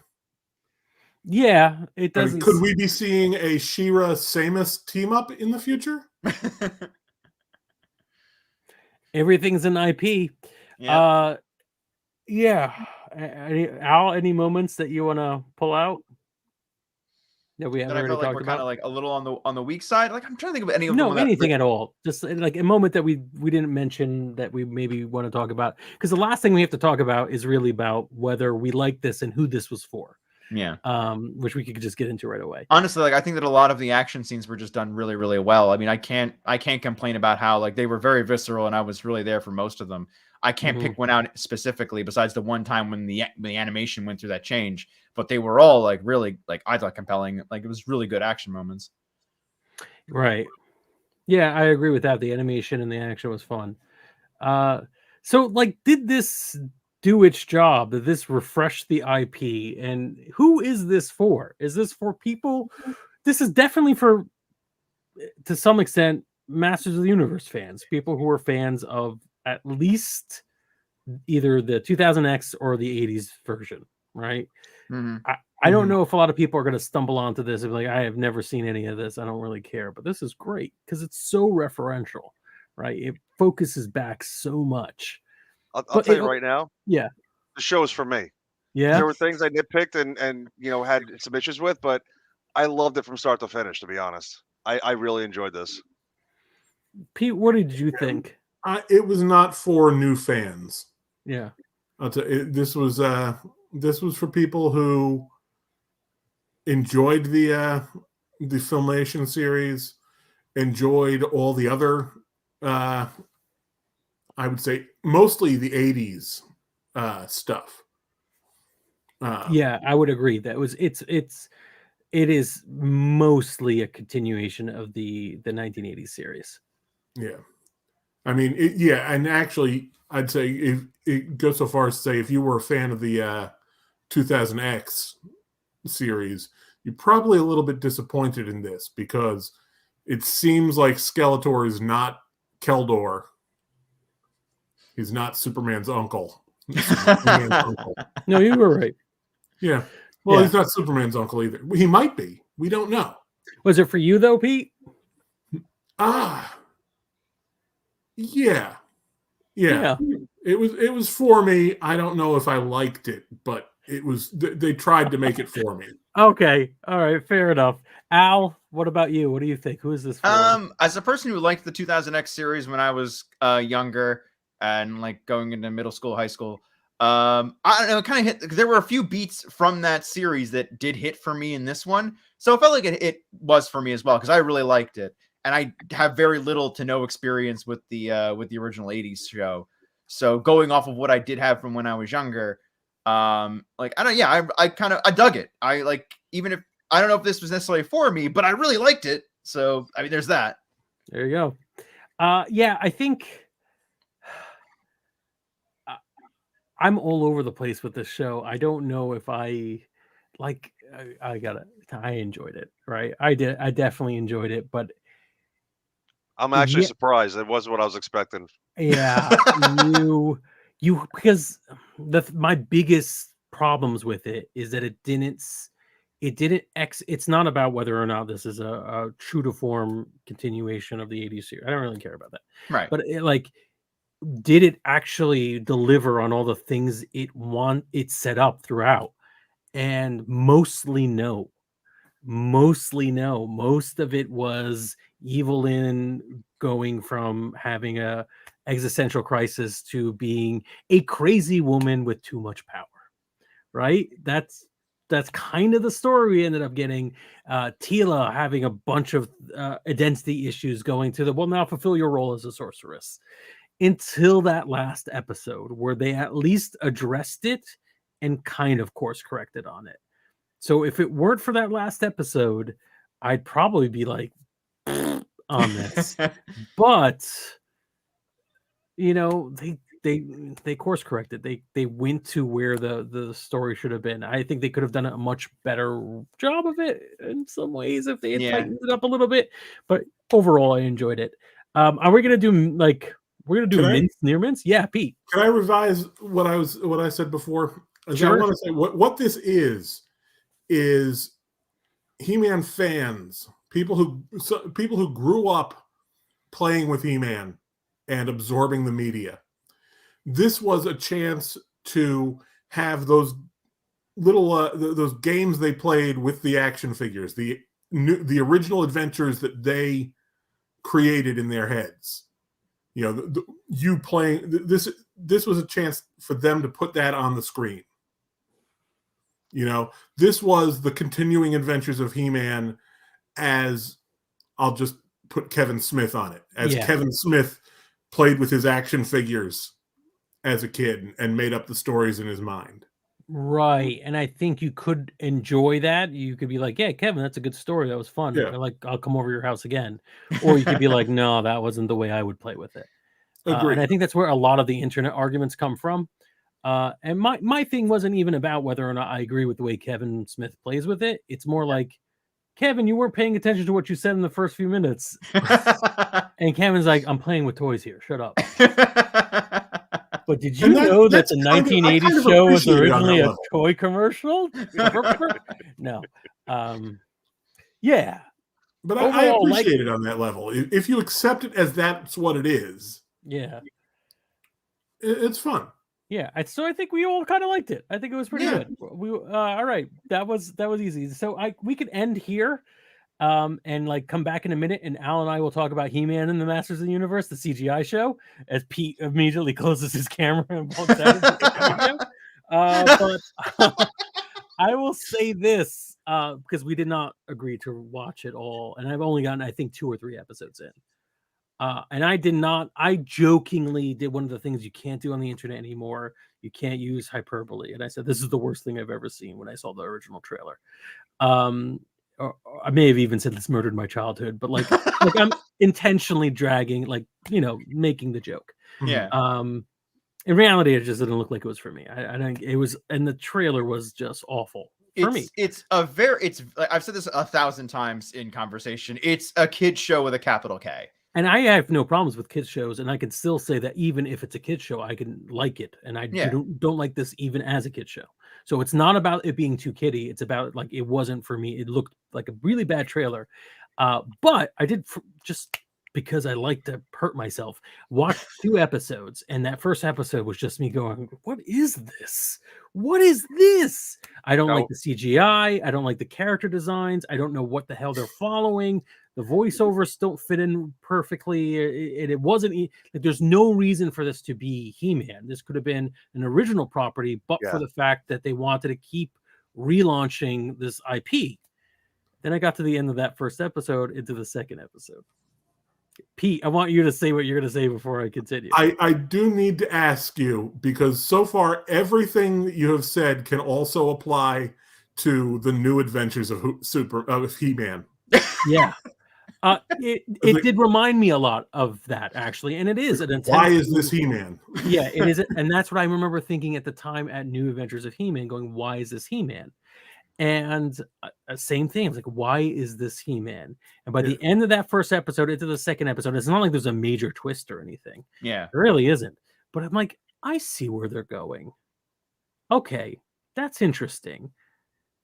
Yeah, it doesn't. Could we be seeing a She-Ra Samus team up in the future? Everything's an IP. Yeah. Al, any moments that you want to pull out? that we haven't that I already felt like talked were kind about? of like a little on the weak side. Like I'm trying to think of any of No, them anything at all. Just like a moment that we didn't mention that we maybe want to talk about. Because the last thing we have to talk about is really about whether we like this and who this was for. Yeah. Which we could just get into right away. Honestly, like I think that a lot of the action scenes were just done really, really well. I mean, I can't complain about how like they were very visceral, and I was really there for most of them. I can't pick one out specifically, besides the one time when the animation went through that change. But they were all like really, like I thought, compelling. Like it was really good action moments. Right. Yeah, I agree with that. The animation and the action was fun. So like, did this do its job? Did this refresh the IP? And who is this for? Is this for people? This is definitely for, to some extent, Masters of the Universe fans, people who are fans of at least either the 2000X or the 80s version, right? I don't know if a lot of people are going to stumble onto this and be like, I have never seen any of this. I don't really care. But this is great because it's so referential, right? It focuses back so much. I'll tell you right now, Yeah. the show is for me. Yeah. There were things I nitpicked and had some issues with, but I loved it from start to finish, to be honest. I really enjoyed this. Pete, what did you think? It was not for new fans. Yeah. This was for people who enjoyed the Filmation series, enjoyed all the other I would say mostly the 80s stuff. Yeah, I would agree. It is mostly a continuation of the 1980s series. Yeah. I mean, and actually, I'd say it goes so far as to say if you were a fan of the 2000X series, you're probably a little bit disappointed in this because it seems like Skeletor is not Keldor. He's not Superman's uncle. Superman's uncle. No, you were right. Yeah. Well, he's not Superman's uncle either. He might be. We don't know. Was it for you though, Pete? Yeah. It was for me. I don't know if I liked it, but it was. They tried to make it for me. Okay. All right. Fair enough. Al, what about you? What do you think? Who is this for? As a person who liked the 2000X series when I was younger and like going into middle school, high school, I don't know, it kind of hit. There were a few beats from that series that did hit for me in this one, so it felt like it was for me as well because I really liked it, and I have very little to no experience with the original 80s show. So going off of what I did have from when I was younger, like I dug it. I like, even if I don't know if this was necessarily for me, but I really liked it. So I mean, there's that. There you go. Yeah, I think I'm all over the place with this show. I don't know if I like. I enjoyed it, right? I did. I definitely enjoyed it, but I'm actually surprised. It wasn't what I was expecting. Yeah, you because my biggest problems with it is that it's not about whether or not this is a true to form continuation of the 80s series. I don't really care about that. Right. But did it actually deliver on all the things it set up throughout? And mostly no. Most of it was Evelyn going from having a existential crisis to being a crazy woman with too much power, right? That's kind of the story we ended up getting. Tila having a bunch of identity issues, going to now fulfill your role as a sorceress, until that last episode where they at least addressed it and kind of course corrected on it. So if it weren't for that last episode, I'd probably be like on this. But they course corrected. They went to where the story should have been. I think they could have done a much better job of it in some ways if they had tightened it up a little bit. But overall, I enjoyed it. Are we gonna do mints near mints? Yeah, Pete. Can I revise what I said before? Sure. I want to say what this is He-Man fans, people who grew up playing with He-Man and absorbing the media. This was a chance to have those little those games they played with the action figures, the original adventures that they created in their heads. You know, you playing this was a chance for them to put that on the screen. You know, this was the continuing adventures of He-Man, as I'll just put Kevin Smith on it, as Kevin Smith played with his action figures as a kid and made up the stories in his mind. Right. And I think you could enjoy that. You could be like, yeah, Kevin, that's a good story. That was fun. Yeah. Like, I'll come over to your house again. Or you could be like, no, that wasn't the way I would play with it. And I think that's where a lot of the internet arguments come from. And my thing wasn't even about whether or not I agree with the way Kevin Smith plays with it. It's more like, Kevin, you weren't paying attention to what you said in the first few minutes. And Kevin's like, I'm playing with toys here. Shut up. But did you know that the 1980s show was originally a toy commercial? No. Yeah. But I appreciate it on that level. If you accept it as that's what it is. Yeah. It's fun. Yeah. So I think we all kind of liked it. I think it was pretty good. All right. That was easy. So we could end here. And like come back in a minute, and Al and I will talk about He-Man and the Masters of the Universe, the CGI show, as Pete immediately closes his camera and walks out. But I will say this, because we did not agree to watch it all, and I've only gotten, I think, 2 or 3 episodes in. And I jokingly did one of the things you can't do on the internet anymore. You can't use hyperbole. And I said, this is the worst thing I've ever seen when I saw the original trailer. Or I may have even said this murdered my childhood, but like I'm intentionally dragging, like, making the joke. Yeah. In reality, it just didn't look like it was for me. I think it was, and the trailer was just awful for me. It's I've said this 1,000 times in conversation. It's a kid's show with a capital K. And I have no problems with kids shows, and I can still say that even if it's a kids show, I can like it, and I don't like this even as a kids show. So it's not about it being too kiddie. It's about like it wasn't for me. It looked like a really bad trailer, but I did just because I like to hurt myself. Watch 2 episodes, and that first episode was just me going, "What is this? What is this?" I don't like the CGI. I don't like the character designs. I don't know what the hell they're following. The voiceovers don't fit in perfectly. It wasn't like there's no reason for this to be He-Man. This could have been an original property, but for the fact that they wanted to keep relaunching this IP. Then I got to the end of that first episode into the second episode. Pete, I want you to say what you're going to say before I continue. I do need to ask you, because so far everything that you have said can also apply to the new adventures of He-Man. Yeah. It did remind me a lot of that, actually, and it is an intense. Why is this He-Man? Yeah, it is, and that's what I remember thinking at the time at New Adventures of He-Man, going, "Why is this He-Man?" And same thing. I was like, "Why is this He-Man?" And by the end of that first episode, into the second episode, it's not like there's a major twist or anything. Yeah, it really isn't. But I'm like, I see where they're going. Okay, that's interesting.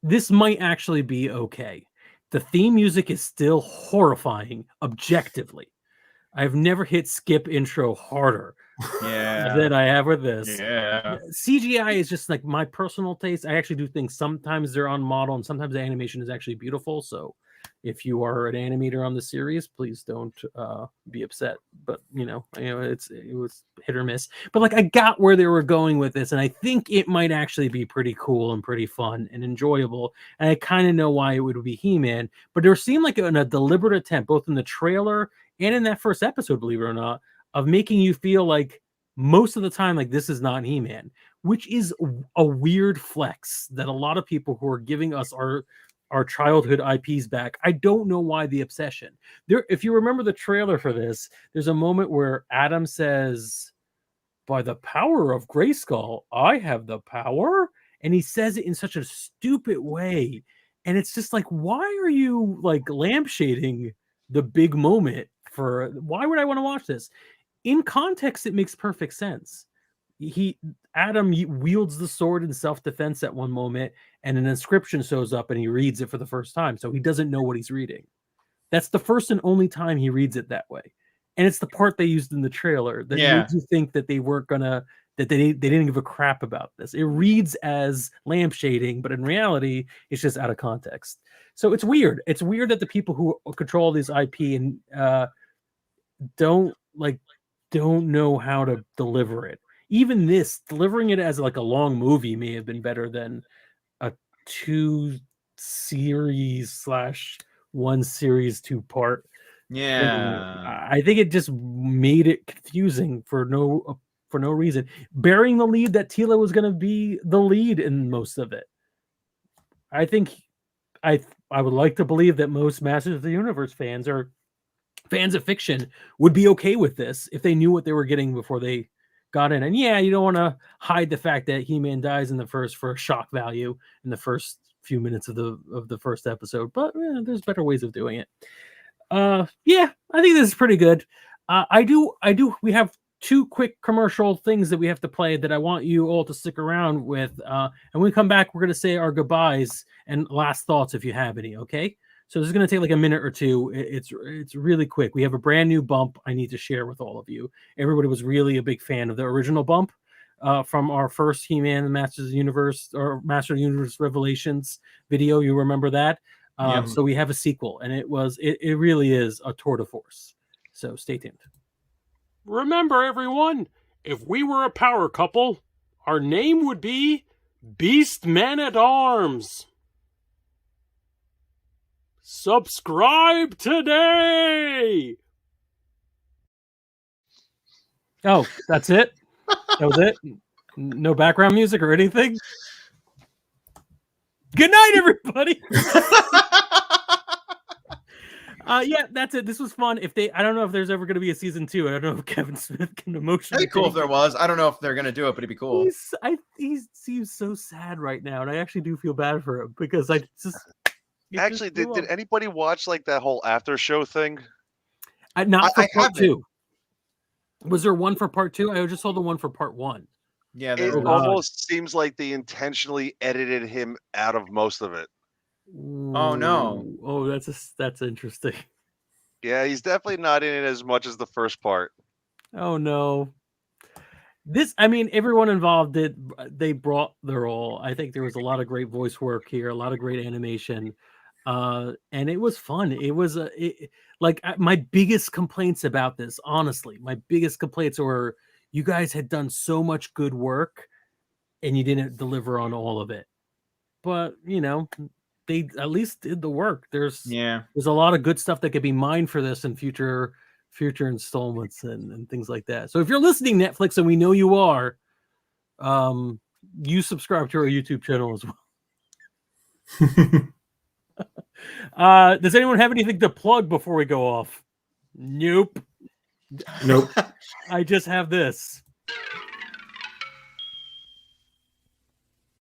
This might actually be okay. The theme music is still horrifying, objectively. I've never hit skip intro harder than I have with this. Yeah. CGI is just like my personal taste. I actually do think sometimes they're on model and sometimes the animation is actually beautiful. So if you are an animator on the series, please don't be upset. But it was hit or miss. But like I got where they were going with this, and I think it might actually be pretty cool and pretty fun and enjoyable. And I kind of know why it would be He-Man, but there seemed like a deliberate attempt, both in the trailer and in that first episode, believe it or not, of making you feel like most of the time like this is not He-Man, which is a weird flex that a lot of people who are giving us our childhood IPs back. I don't know why the obsession. There, if you remember the trailer for this, there's a moment where Adam says, "By the power of Grayskull, I have the power," and he says it in such a stupid way, and it's just like, why are you like lampshading the big moment? Why would I want to watch this? In context, it makes perfect sense. Adam wields the sword in self-defense at one moment, and an inscription shows up and he reads it for the first time, so he doesn't know what he's reading. That's the first and only time he reads it that way, and it's the part they used in the trailer that made you think that they weren't gonna that they didn't give a crap about this. It reads as lampshading, but in reality, it's just out of context. So it's weird. It's weird that the people who control this IP and don't know how to deliver it. Even this, delivering it as like a long movie may have been better than a 2 series / 1 series 2-part. Yeah. I think it just made it confusing for no reason. Burying the lead that Tila was going to be the lead in most of it. I think I would like to believe that most Masters of the Universe fans or fans of fiction would be okay with this if they knew what they were getting before they got in. And yeah, you don't want to hide the fact that He-Man dies in the first for a shock value in the first few minutes of the first episode, but there's better ways of doing it. Yeah, I think this is pretty good. We have 2 quick commercial things that we have to play that I want you all to stick around with. And when we come back, we're going to say our goodbyes and last thoughts if you have any, okay? So this is going to take like a minute or two. It's really quick. We have a brand new bump I need to share with all of you. Everybody was really a big fan of the original bump from our first He-Man Masters of the Universe or Master of the Universe Revelations video. You remember that? Yep. So we have a sequel, and it really is a tour de force. So stay tuned. Remember, everyone, if we were a power couple, our name would be Beast Men at Arms. Subscribe today! Oh, that's it? That was it? No background music or anything? Good night, everybody! Yeah, that's it. This was fun. I don't know if there's ever going to be a season 2. I don't know if Kevin Smith can emotionally. It'd be cool if there was. I don't know if they're gonna do it, but it'd be cool. He seems so sad right now, and I actually do feel bad for him because I just. Actually, did anybody watch like that whole after show thing? Not for part 2. Was there one for part 2? I just saw the one for part 1. Yeah, it almost seems like they intentionally edited him out of most of it. Oh no! Oh, that's interesting. Yeah, he's definitely not in it as much as the first part. Oh no! Everyone involved they brought their all. I think there was a lot of great voice work here, a lot of great animation, and it was fun. It was my biggest complaints about this. Honestly, my biggest complaints were you guys had done so much good work, and you didn't deliver on all of it. But they at least did the work. There's a lot of good stuff that could be mined for this in future installments and things like that. So if you're listening, Netflix, and we know you are, you subscribe to our YouTube channel as well. Does anyone have anything to plug before we go off? Nope. I just have this.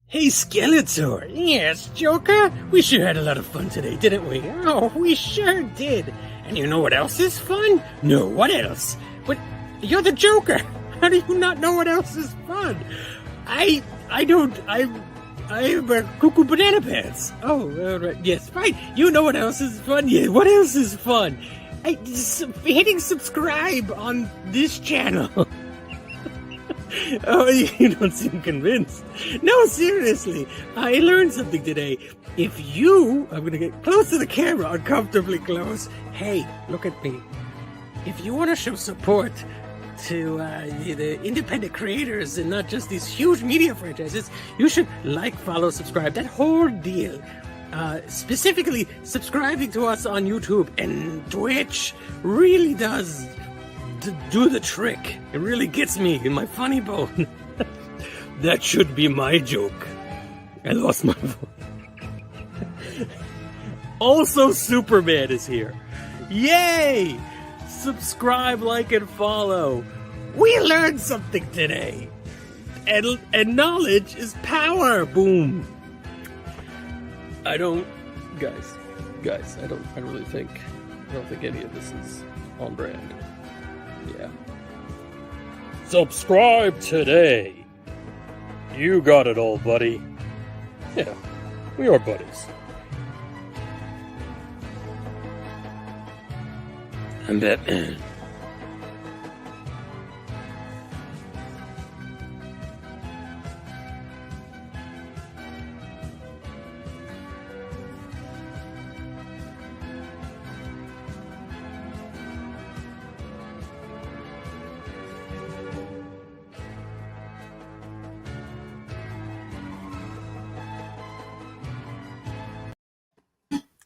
Hey, Skeletor. Yes, Joker? We sure had a lot of fun today, didn't we? Oh, we sure did. And you know what else is fun? No, what else? But you're the Joker. How do you not know what else is fun? I don't. I'm Cuckoo Banana Pants. Oh, right. Yes, fine. You know what else is fun? Yeah, what else is fun? Hitting subscribe on this channel. Oh, you don't seem convinced. No, seriously. I learned something today. I'm going to get close to the camera, uncomfortably close. Hey, look at me. If you want to show support to the independent creators and not just these huge media franchises, you should follow, subscribe, that whole deal. Specifically, subscribing to us on YouTube and Twitch really does do the trick. It really gets me in my funny bone. That should be my joke. I lost my voice. Also, Superman is here. Yay! Subscribe, like, and follow. We learned something today. And knowledge is power. Boom. I don't think any of this is on brand. Yeah. Subscribe today. You got it all, buddy. Yeah, we are buddies. I'm Batman.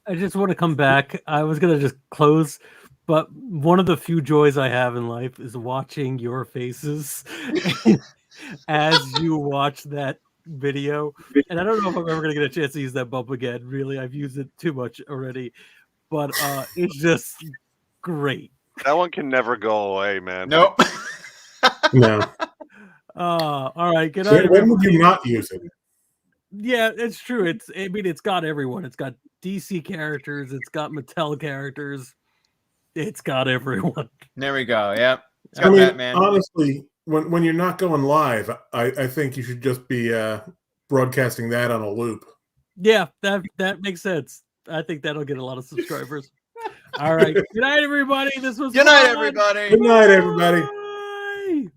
I just want to come back. I was gonna just close, but one of the few joys I have in life is watching your faces as you watch that video. And I don't know if I'm ever gonna get a chance to use that bump again. Really, I've used it too much already. But it's just great. That one can never go away, man. Nope. No. All right. Good night, When would you everybody. not use it? Yeah, it's true. It's got everyone. It's got DC characters. It's got Mattel characters. It's got everyone. There we go. Yep. It's I got mean, Batman. honestly, when you're not going live, I think you should just be broadcasting that on a loop. Yeah, that makes sense. I think that'll get a lot of subscribers. All right. Good night, everybody. This was Good night, fun. everybody. Good night, everybody. Bye.